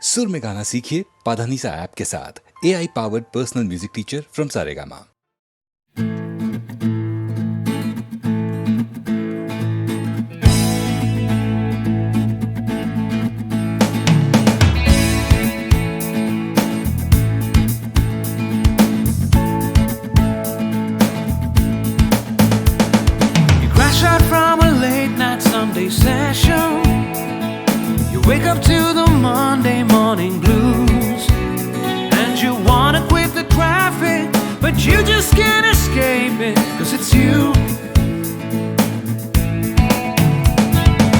सुर में गाना सीखिए पाधानीसा ऐप के साथ। AI powered personal music teacher from Saregama. Out from a late night Sunday session, you wake up to the Monday morning blues, and you wanna quit the traffic, but you just can't escape it, 'cause it's you.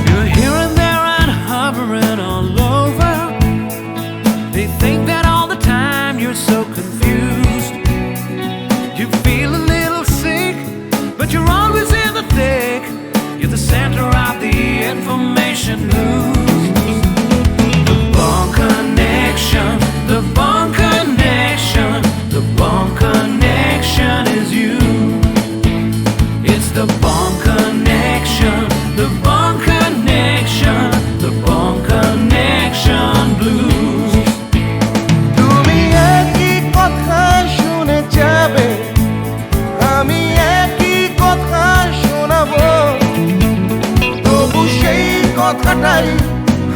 You're here and there and hovering all over. They think that all the time you're so confused. You feel a little sick, but you're always in the thick. You're the center of the information news. The Bond Connection, the Bond Connection, the Bond Connection is you. It's the Bond Connection, the Bond Connection, the Bond Connection blues. তুমি একই কথা শুনে যাবে, আমি একই কথা শোনাবো, তবু সেই কথাটাই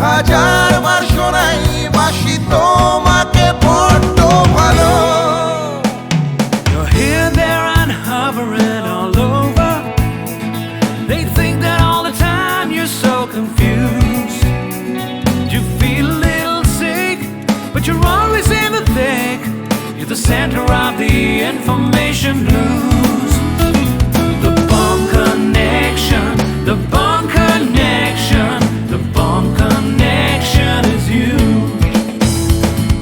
হাজারবার শোনাই, বাসি তোমাকে বড্ড ভালো। You're here, there, and hovering all over. They think that all the time you're so confused. You feel a little sick, but you're always in the thick. You're the center of the information news. The Bond Connection, the Bond Connection, the Bond Connection is you.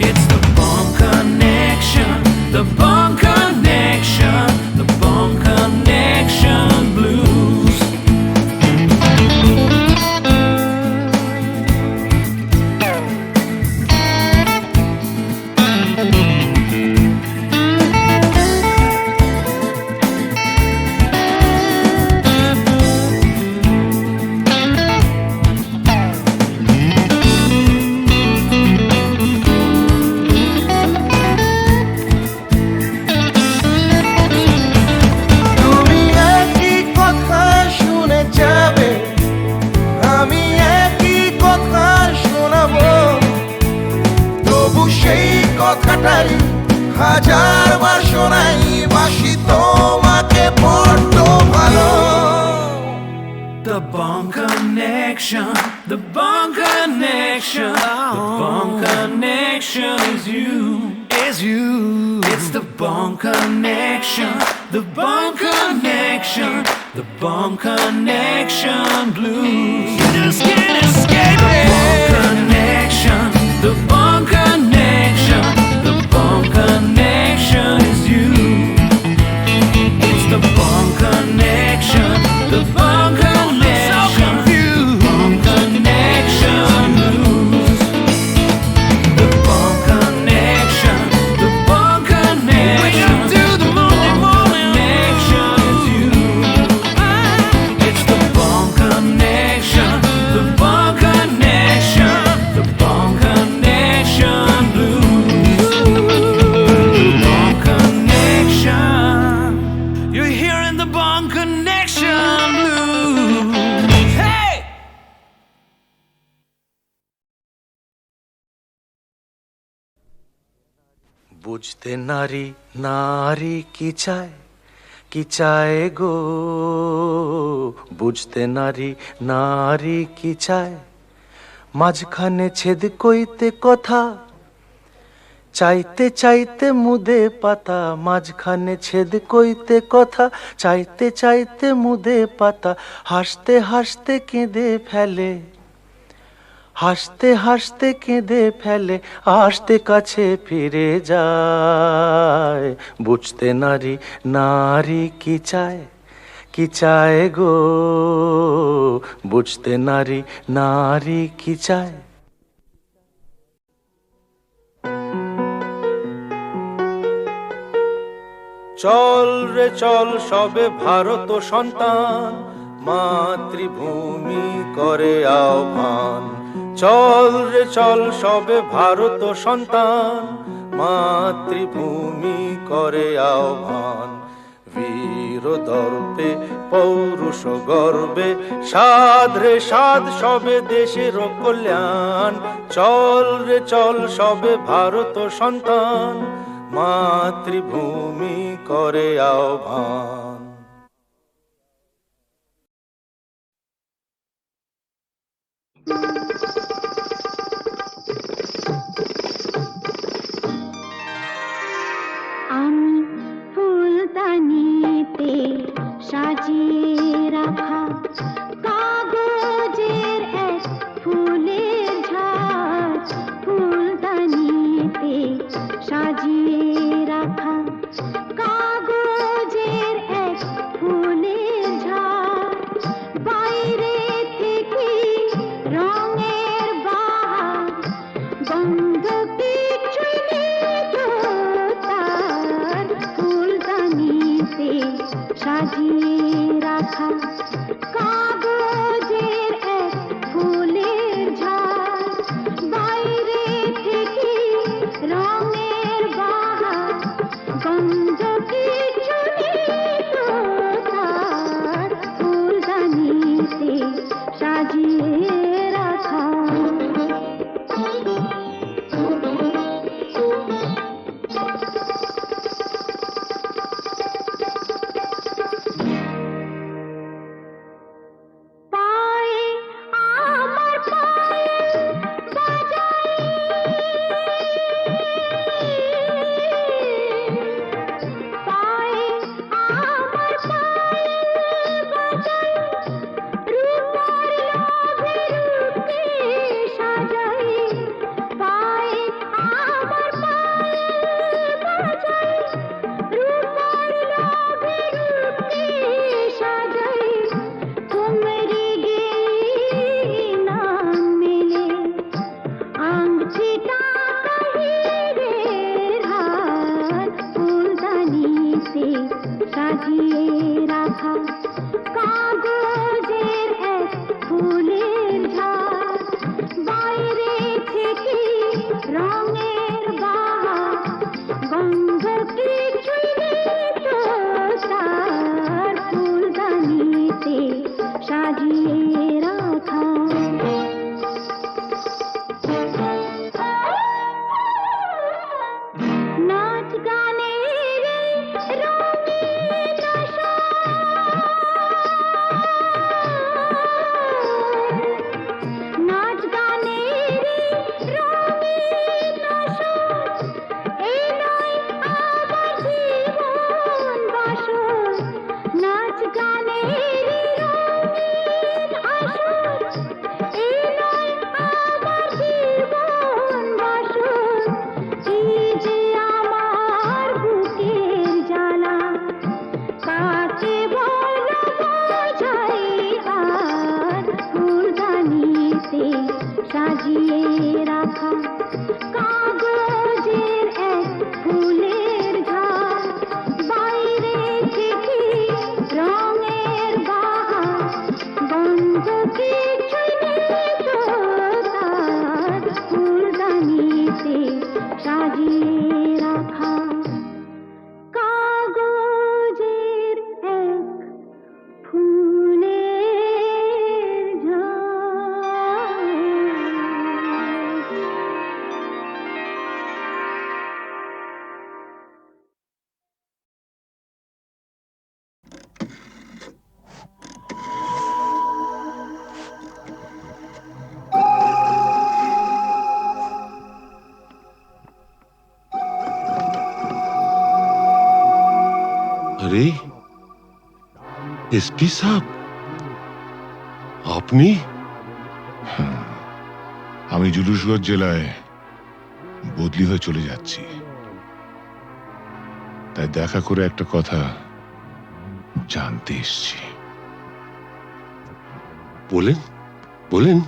It's the Bond Connection, the Bond Connection, the Bond Connection blues. তুমি একই কথা শুনে যাবে, আমি একই কথা শোনাবো, তবু সেই কথাটাই হাজারবার শোনাই, বাসি তোমাকে বড্ড ভালো। The Bond Connection, the Bond Connection, the Bond Connection is you, is you. It's the Bond Connection, the Bond Connection, the Bond Connection blues. You just can't escape it. The Bond Connection, the Bond Connection, the Bond Connection is you. It's the Bond Connection, the Bond Connection, Bond Connection blues. The Bond Connection, the Bond Connection. Wake up to the Monday morning connection is you. It's the Bond Connection, the Bond Connection, the Bond Connection blues. The Bond Connection. You're hearing the Bond Connection blues. Hey! বুঝতে নারী নারী কি চায়, কি চায় গো, বুঝতে নারী নারী কি চায়, মাঝখানে ছেদ কইতে কথা, চাইতে চাইতে মুদে পাতা, মাঝখানে ছেদ কইতে কথা, চাইতে চাইতে মুদে পাতা, হাসতে হাসতে কেঁদে ফেলে, হাসতে হাসতে কেঁদে ফেলে, আসতে কাছে ফিরে যায়, বুঝতে নারী নারী কি চায়, কি চায় গো, বুঝতে নারী নারী কি চায়। চল রে চল সবে ভারত সন্তান, মাতৃভূমি করে আহ্বান, চল রে চল সবে ভারত সন্তান, মাতৃভূমি করে আহ্বান। বীর দর্পে পৌরুষ গর্বে সাধ রে সাধ সবে দেশের কল্যাণ। চল রে চল সবে ভারত সন্তান, মাতৃভূমি করে আহ্বান। আমি ফুলদানিতে সাজিয়ে রাখা কাগজের এক ফুলের ঝাড়, ফুলদানিতে সাজিয়ে রাখা কাগজের এক ফুলের ঝাড়। বাইরে থেকে রঙের বাহার, গন্ধ কিছুই নেই তো তার। ফুলদানিতে সাজিয়ে রাখা কাগজের এক ফুলের ঝাড়। বাইরে থেকে রঙের বাহার, গন্ধ কিছু নেই তো তার। ফুলদানিতে সাজিয়ে রাখা। পায়ে আমার পায়েল বাজাই, পায়ে আমার পায়েল বাজাই, রূপার লোভে রূপকে সাজাই। পায়ে আমার পায়েল বাজাই, রূপার লোভে রূপকে সাজাই। তোমরি গেয়ে নাম মেলে আংটিটা কাহিরের হার। ফুলদানিতে সাজিয়ে রাখা কাগজের এক ফুলের ঝাড়। বাইরে থেকে রঙের বাহার, গন্ধ কিছুই নেই তো তার। ফুলদানিতে সাজিয়ে রাখা। নাচ গানের রঙিন আশা, নাচ গানের রঙিন আশা, এই নয় আমার জীবন বাসর। নাচ গানের রঙিন আসর, এই নয় আমার জীবন বাসর। এই যে আমার বুকের জ্বালা, কাকে বলো বোঝাই আর। ফুলদানিতে সাজিয়ে রাখা কাগজের এক ফুলের ঝাড়। বাইরে থেকে রঙের বাহার, গন্ধ কিছুই নেই তো তার। ফুলদানিতে সাজিয়ে রাখা কাগজের এক ফুলের ঝাড়। अरे एसपी साहब আপনি? আমি জুলুসগঞ্জ জেলায় বদলি হয়ে চলে যাচ্ছি, তাই দেখা করে একটা কথা জানতে এসেছি। বলেন বলেন।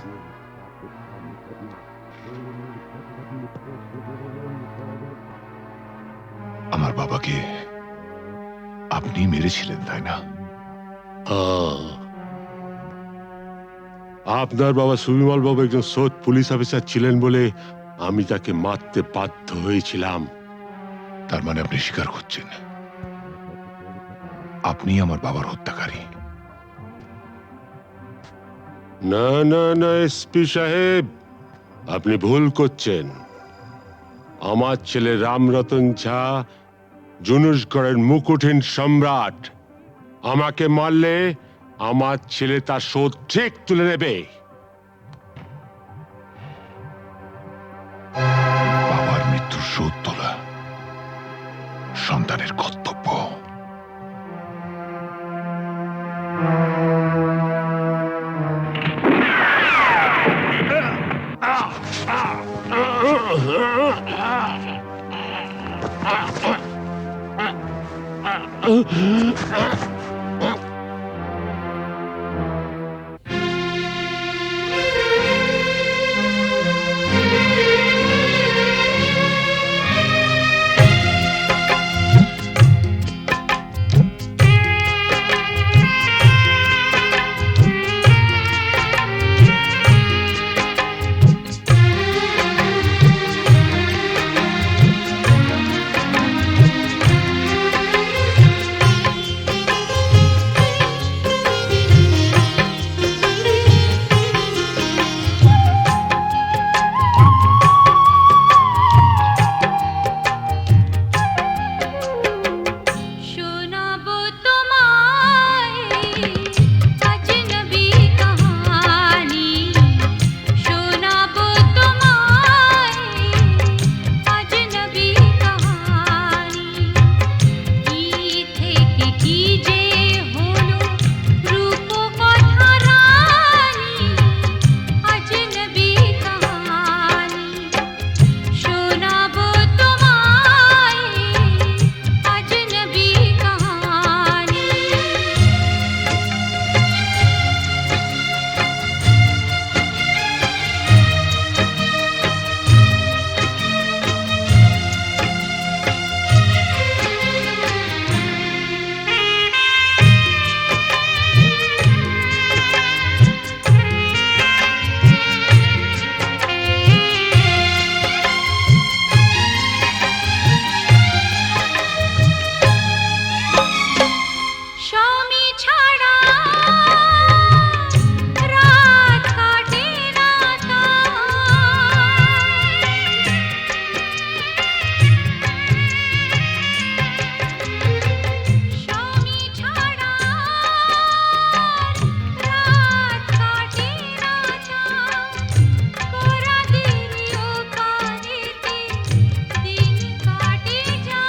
আমার বাবাকে আপনি মেরেছিলেন, তাই না? আপনার বাবা সুবিমল বাবু একজন সৎ পুলিশ অফিসার ছিলেন বলে আমি তাকে মারতে বাধ্য হয়েছিলাম। তার মানে আপনি স্বীকার করছেন আপনি আমার বাবার হত্যাকারী? না না না এসপি সাহেব, আপনি ভুল করছেন। আমার ছেলে রামরতন ঝা জুনুসগড়ের মুকুটহীন সম্রাট। আমাকে মারলে আমার ছেলে তার শোধ ঠিক তুলে নেবে। বাবার মৃত্যুর শোধ তোলা সন্তানের কর্তব্য। শোনাবো তোমায় আজনবী কাহানি, শোনাবো তোমায় আজনবী কাহানি। কি থেকে কি যে হলো রূপ কথা রানী, আজনবী কাহানি। শোনাবো তোমায় আজনবী কাহানি। স্বামী ছাড়া রাত কাটে না স্বামী ছাড়া রাত কাটে না করা দিও কানেতে দিন কাটে যা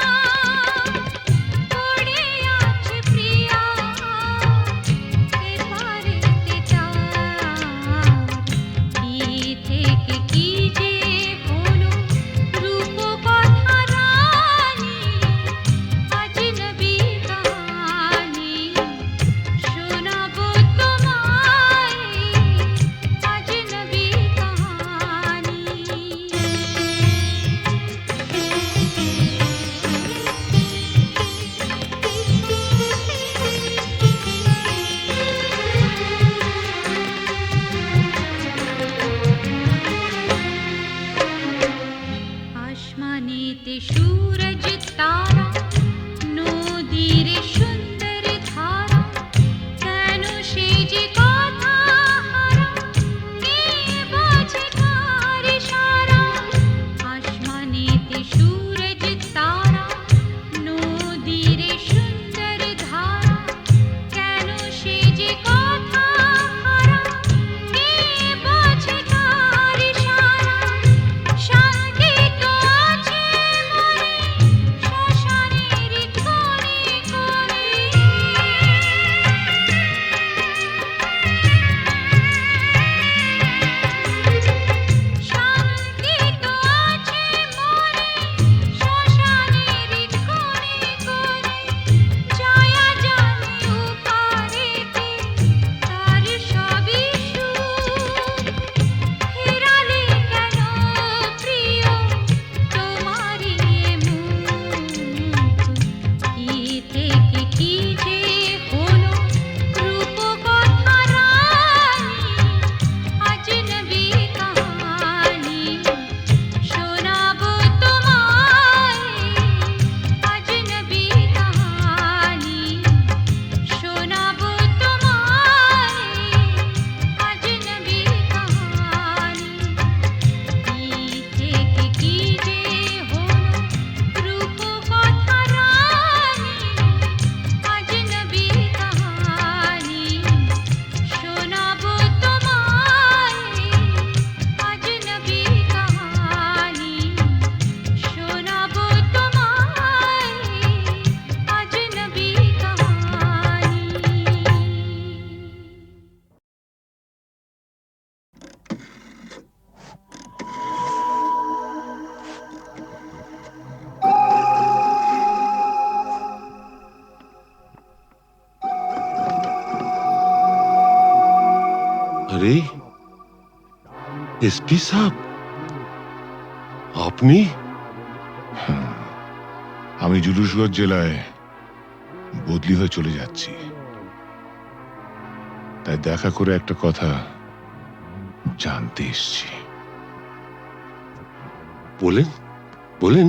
পড়ে আছে প্রিয়া এপারেতে তার। কি থেকে কি যে হলো রূপ কথা রানী, আজনবী কাহানি। শোনাবো তোমায় আজনবী কাহানি। আসমানেতে সূরজ তারা, নদীর সুন্দর ধারা, কেন সে যে কথা হারা, কে বোঝে কার ইশারা। আসমানেতে সূরজ তারা, নদীর সুন্দর ধারা, কেন সে যে কথা হারা, কে বোঝে কার ইশারা। শান্তি তো আছে মনে শ্মশান এসপি সাহেব, আপনি? আমি জুলুসগঞ্জ জেলায় বদলি হয়ে চলে যাচ্ছি, তাই দেখা করে একটা কথা জানতে এসছি। বলেন বলেন।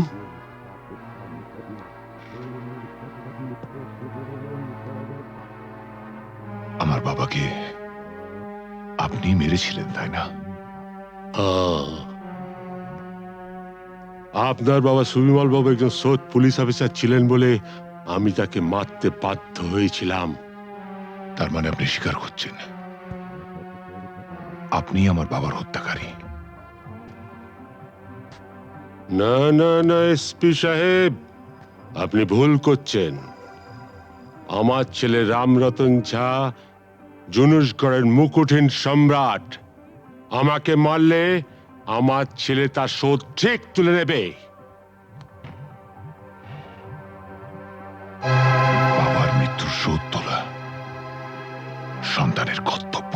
আমার বাবাকে আপনি মেরেছিলেন, তাই না? আপনার বাবা সুবিমল বাবু একজন সৎ পুলিশ অফিসার ছিলেন বলে আমি তাকে মারতে বাধ্য হয়েছিলাম। তার মানে আপনি স্বীকার করছেন আপনি আমার বাবার হত্যাকারী? না না না এসপি সাহেব, আপনি ভুল করছেন। আমার ছেলে রামরতন ঝা জুনুসগড়ের মুকুটহীন সম্রাট। আমাকে মারলে আমার ছেলে তার শোধ ঠিক তুলে নেবে। বাবার মৃত্যুর শোধ তোলা সন্তানের কর্তব্য।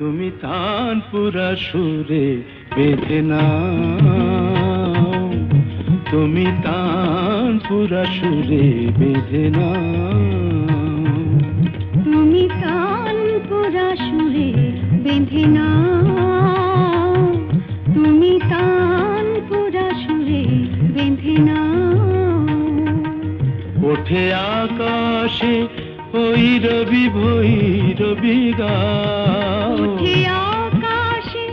তুমি তানপুরা সুরে বেঁধে নাও, তুমি তানপুরা সুরে বেঁধে নাও। তুমি তানপুরা সুরে বেঁধে নাও, তুমি তানপুরা সুরে বেঁধে নাও। ওঠে আকাশে ওই রবি ভৈরবী গাও, উঠে আকাশে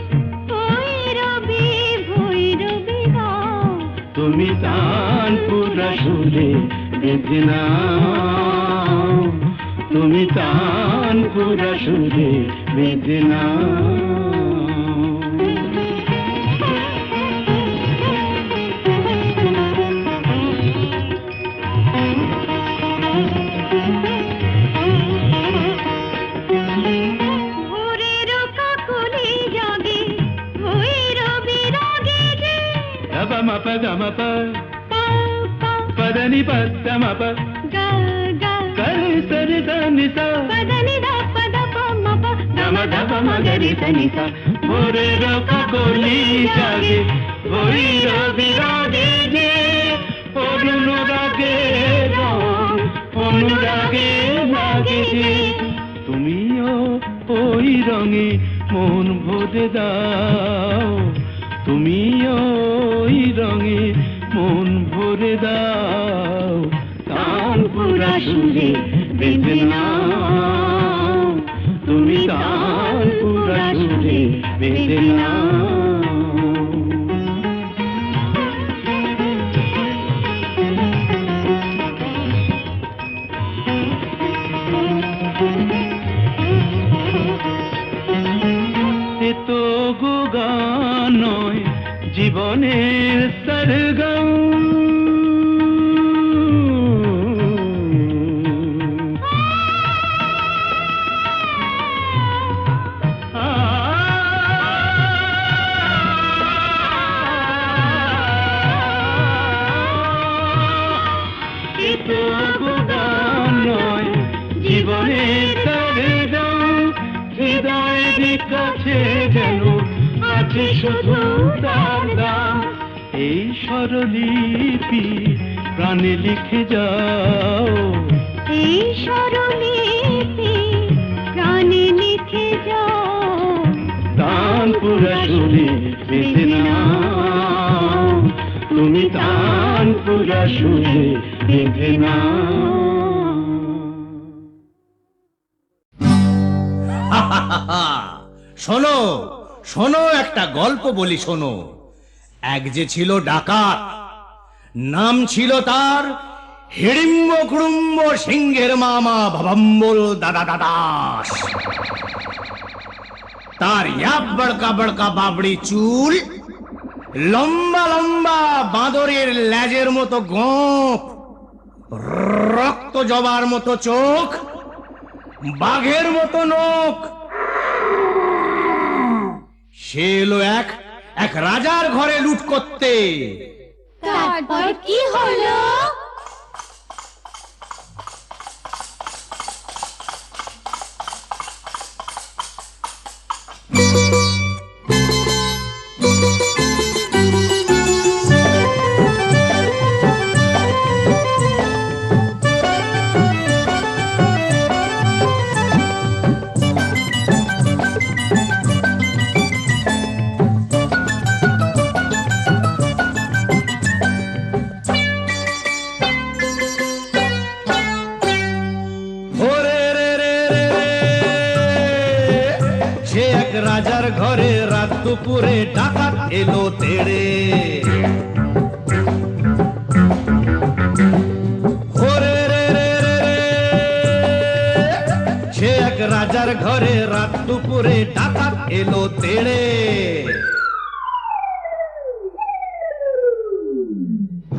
ভৈরবী ভৈরবী গাও। তুমি তানপুরা সুরে বেঁধে নাও, তুমি তানপুরা সুরে বেঁধে নাও। ভোরের কাকলি জাগে ভৈরবী রাগে যে। গা মা পা গা মা পা, পা পা পদনি পদ মা পা, গা গা গরে সরে ধনি সা, পদনি দা পদ প ম প গম ধপ মগরি ধনি সা। ভোরের কাকলি জাগে ভৈরবী রাগে যে, অনুরাগে রং অনুরাগে লাগে যে। তুমিও ওই রঙে মন ভরে দাও, তুমিও ওই রঙে মন ভরে দাও। তানপুরা সুরে বেঁধে নাও, তুমি তানপুরা সুরে বেঁধে নাও। এ তো গো গান নয় জীবনের সরগম, এ তো গো গান নয় জীবনের সরগম। হৃদয়ের কাছে যেন আছে শুধু তার দাম। এই স্বরলিপি প্রাণে লিখে যাও, এই স্বরলিপি প্রাণে লিখে যাও। তানপুরা সুরে বেঁধে নাও, তুমি তানপুরা সুরে বেঁধে নাও। শোনো শোনো, একটা গল্প বলি শোনো। এক যে ছিল ডাকাত, নাম ছিল তার হিড়িম্ব কুড়ুম্ব সিংহের মামা ভবম্বল দাদা দাদাস। তার ইয়াব বড়কা বড়কা বাবড়ি চুল, লম্বা লম্বা বাঁদরের লেজের মতো গোঁফ, রক্ত জবার মতো চোখ, বাঘের মতো নখ। সে এলো এক রাজার ঘরে লুট করতে। তারপর কি হলো? রাজার ঘরে রাত দুপুরে ডাকাত এলো তেড়ে। ওরে রে রে রে রে, সে এক রাজার ঘরে রাত দুপুরে ডাকাত এলো তেড়ে।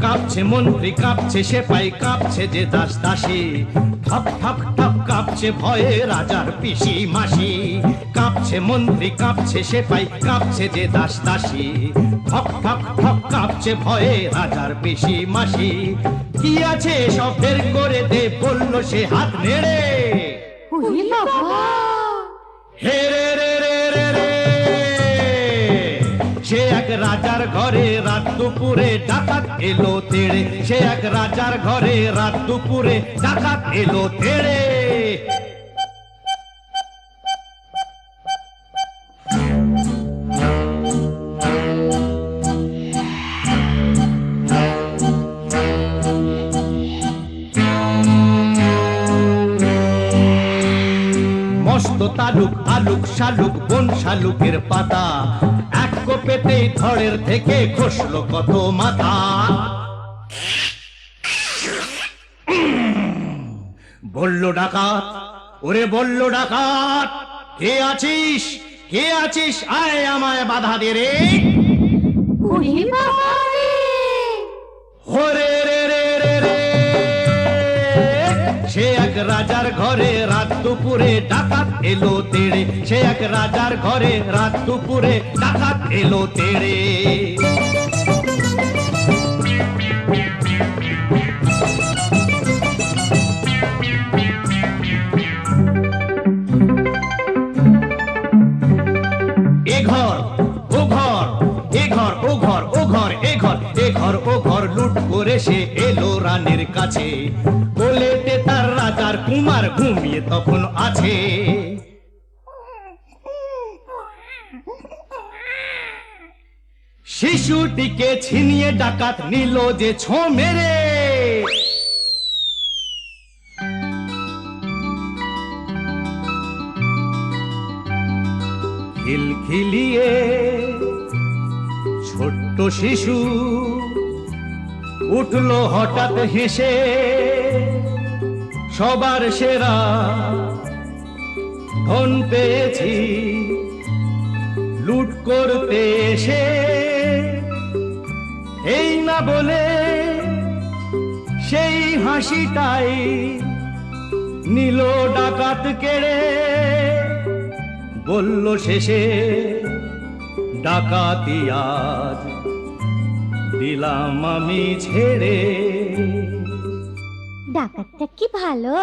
কাঁপছে মন্ত্রী, কাঁপছে সেপাই, কাঁপছে যে দাস দাসী। ঠক ঠক ঠক কাঁপছে ভয়ে রাজার পিসি মাসি। কাঁপছে মন্ত্রী, কাঁপছে সেপাই, কাঁপছে যে দাস দাসী। ঠক ঠক ঠক কাঁপছে ভয়ে রাজার পিসি মাসি। কি আছে সব বের করে দে, বলল সে হাত নেড়ে। ওরে বাবা! হে রে রে রে রাজার ঘরে রাত দুপুরে ডাকাত এলো তেড়ে, সে এক রাজার ঘরে রাত দুপুরে ডাকাত এলো তেড়ে। মস্ত তালুক আলুক শালুক বন শালুকের পাতা, এক কোপেতেই ধড়ের থেকে খসলো কত মাথা। বলল ডাকাত, ওরে বলল ডাকাত, কে আছিস কে আছিস, আয় আমায় বাধা দে রে। ওরে বাবা রে, ওরে রে রে রে রে, সে এক রাজার ঘরে রাত দুপুরে ডাকাত এলো তেড়ে, সে এক রাজার ঘরে রাত দুপুরে ডাকাত এলো তেড়ে। এ ঘর ও ঘর, এ ঘর ও ঘর, ও ঘর এ ঘর, এ ঘর ও ঘর লুট করে সে এলো রানীর কাছে, কোলেতে তার রাজার কুমার ঘুমিয়ে তখন আছে। শিশুটিকে ছিনিয়ে ডাকাত নিল যে ছো মেরে। খিলখিলিয়ে ছোট্ট শিশু উঠলো হঠাৎ হেসে, সবার সেরা ধন পেয়েছি লুট করতে এসে, এই না বলে সেই হাসিটাই নিল ডাকাত কেড়ে। বলল শেষে ডাকাতি আজ দিলাম আমি ছেড়ে। ডাকাতটা কি ভালো।